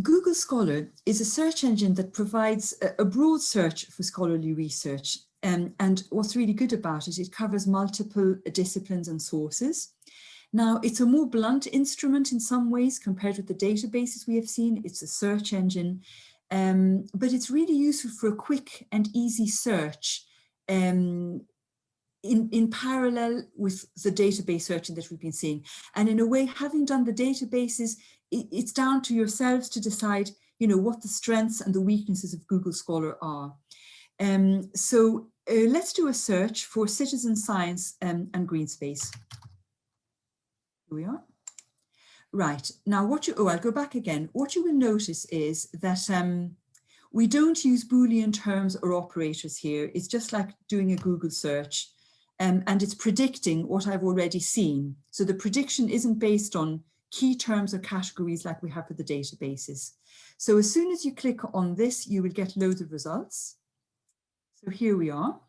Google Scholar is a search engine that provides a broad search for scholarly research. And what's really good about it, it covers multiple disciplines and sources. Now, it's a more blunt instrument in some ways compared with the databases we have seen. It's a search engine, but it's really useful for a quick and easy search in parallel with the database searching that we've been seeing. And in a way, having done the databases, it's down to yourselves to decide, you know, what the strengths and the weaknesses of Google Scholar are. Let's do a search for citizen science and green space. Here we are. Right, now I'll go back again. What you will notice is that we don't use Boolean terms or operators here. It's just like doing a Google search. And it's predicting what I've already seen. So the prediction isn't based on key terms or categories like we have with the databases. So as soon as you click on this, you will get loads of results. So here we are.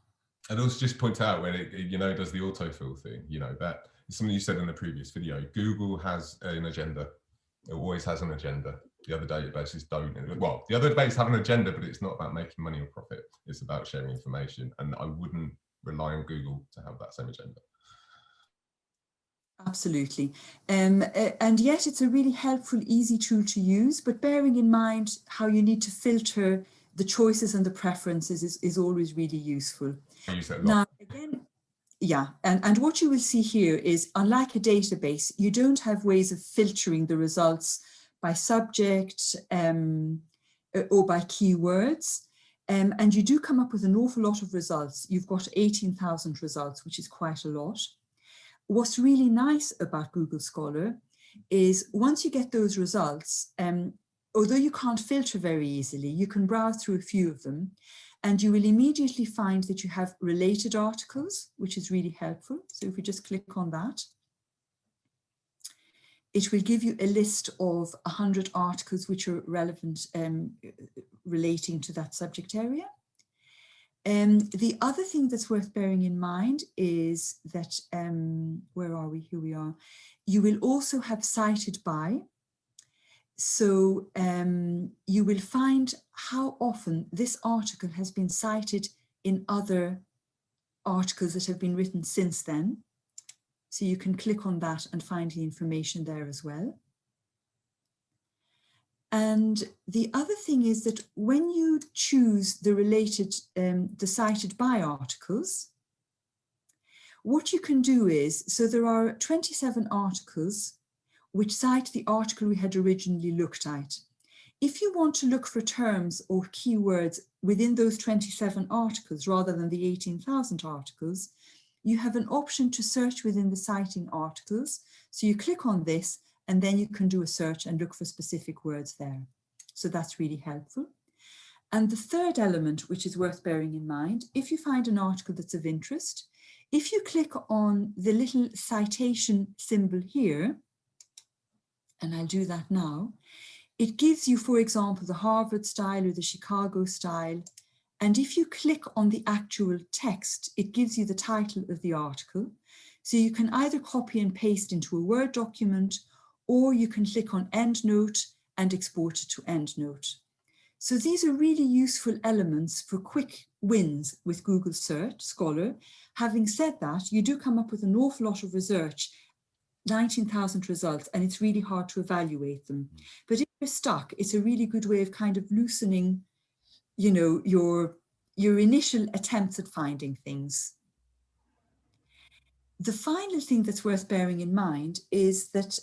And also just point out when it, you know, does the autofill thing, you know, that is something you said in the previous video. Google has an agenda. It always has an agenda. The other databases don't. Well, the other databases have an agenda, but it's not about making money or profit. It's about sharing information. And I wouldn't rely on Google to have that same agenda. Absolutely. And yet it's a really helpful, easy tool to use, but bearing in mind how you need to filter the choices and the preferences is always really useful. I use that a lot. Now, again, yeah, and what you will see here is, unlike a database, you don't have ways of filtering the results by subject or by keywords. And you do come up with an awful lot of results. You've got 18,000 results, which is quite a lot. What's really nice about Google Scholar is once you get those results, although you can't filter very easily, you can browse through a few of them and you will immediately find that you have related articles, which is really helpful. So if we just click on that, it will give you a list of 100 articles which are relevant relating to that subject area. The other thing that's worth bearing in mind is that, where are we? Here we are. You will also have cited by. So you will find how often this article has been cited in other articles that have been written since then. So you can click on that and find the information there as well. And the other thing is that when you choose the related, the cited by articles, what you can do is, so there are 27 articles which cite the article we had originally looked at. If you want to look for terms or keywords within those 27 articles rather than the 18,000 articles, you have an option to search within the citing articles. So you click on this and then you can do a search and look for specific words there. So that's really helpful. And the third element, which is worth bearing in mind, if you find an article that's of interest, if you click on the little citation symbol here, and I'll do that now, it gives you, for example, the Harvard style or the Chicago style. And if you click on the actual text, it gives you the title of the article. So you can either copy and paste into a Word document, or you can click on EndNote and export it to EndNote. So these are really useful elements for quick wins with Google Search Scholar. Having said that, you do come up with an awful lot of research, 19,000 results, and it's really hard to evaluate them. But if you're stuck, it's a really good way of kind of loosening, you know, your initial attempts at finding things. The final thing that's worth bearing in mind is that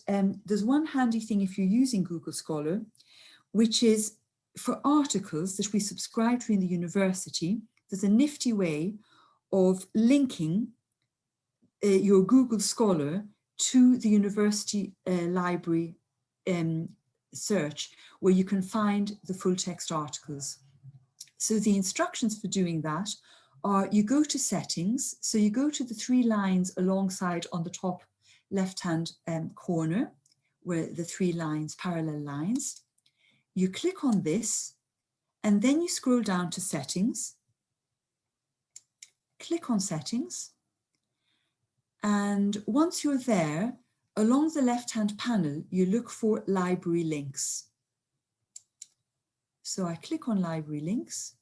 there's one handy thing if you're using Google Scholar, which is for articles that we subscribe to in the university, there's a nifty way of linking your Google Scholar to the university library search, where you can find the full text articles. So the instructions for doing that are, you go to settings, so you go to the three lines alongside on the top left-hand corner, where the three lines, parallel lines. You click on this, and then you scroll down to settings, click on settings, and once you're there, along the left-hand panel, you look for library links. So I click on library links.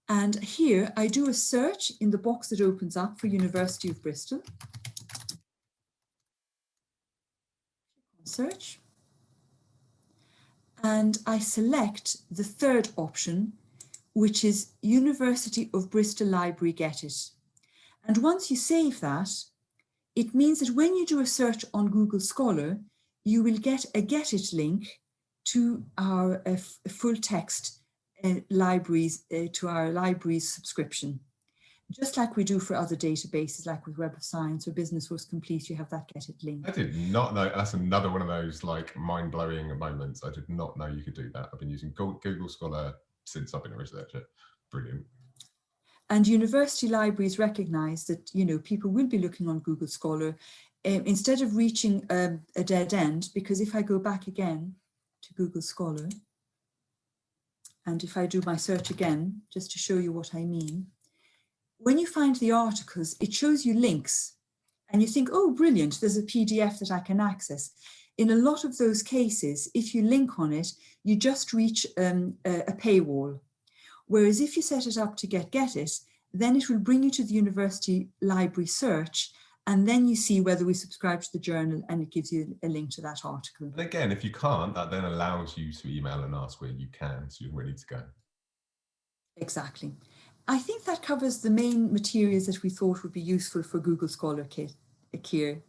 And here I do a search in the box that opens up for University of Bristol. Search. And I select the third option, which is University of Bristol Library Get It. And once you save that, it means that when you do a search on Google Scholar, you will get a Get It link to our full text libraries, to our libraries subscription. Just like we do for other databases, like with Web of Science or Business Source Complete, you have that Get It link. I did not know. That's another one of those like mind-blowing moments. I did not know you could do that. I've been using Google Scholar since I've been a researcher. Brilliant. And university libraries recognise that, you know, people will be looking on Google Scholar instead of reaching a dead end, because if I go back again to Google Scholar, and if I do my search again, just to show you what I mean, when you find the articles, it shows you links and you think, oh, brilliant, there's a PDF that I can access. In a lot of those cases, if you link on it, you just reach a paywall. Whereas if you set it up to get it, then it will bring you to the university library search, and then you see whether we subscribe to the journal, and it gives you a link to that article. And again, if you can't, that then allows you to email and ask where you can, so you're ready to go. Exactly. I think that covers the main materials that we thought would be useful for Google Scholar, Keir.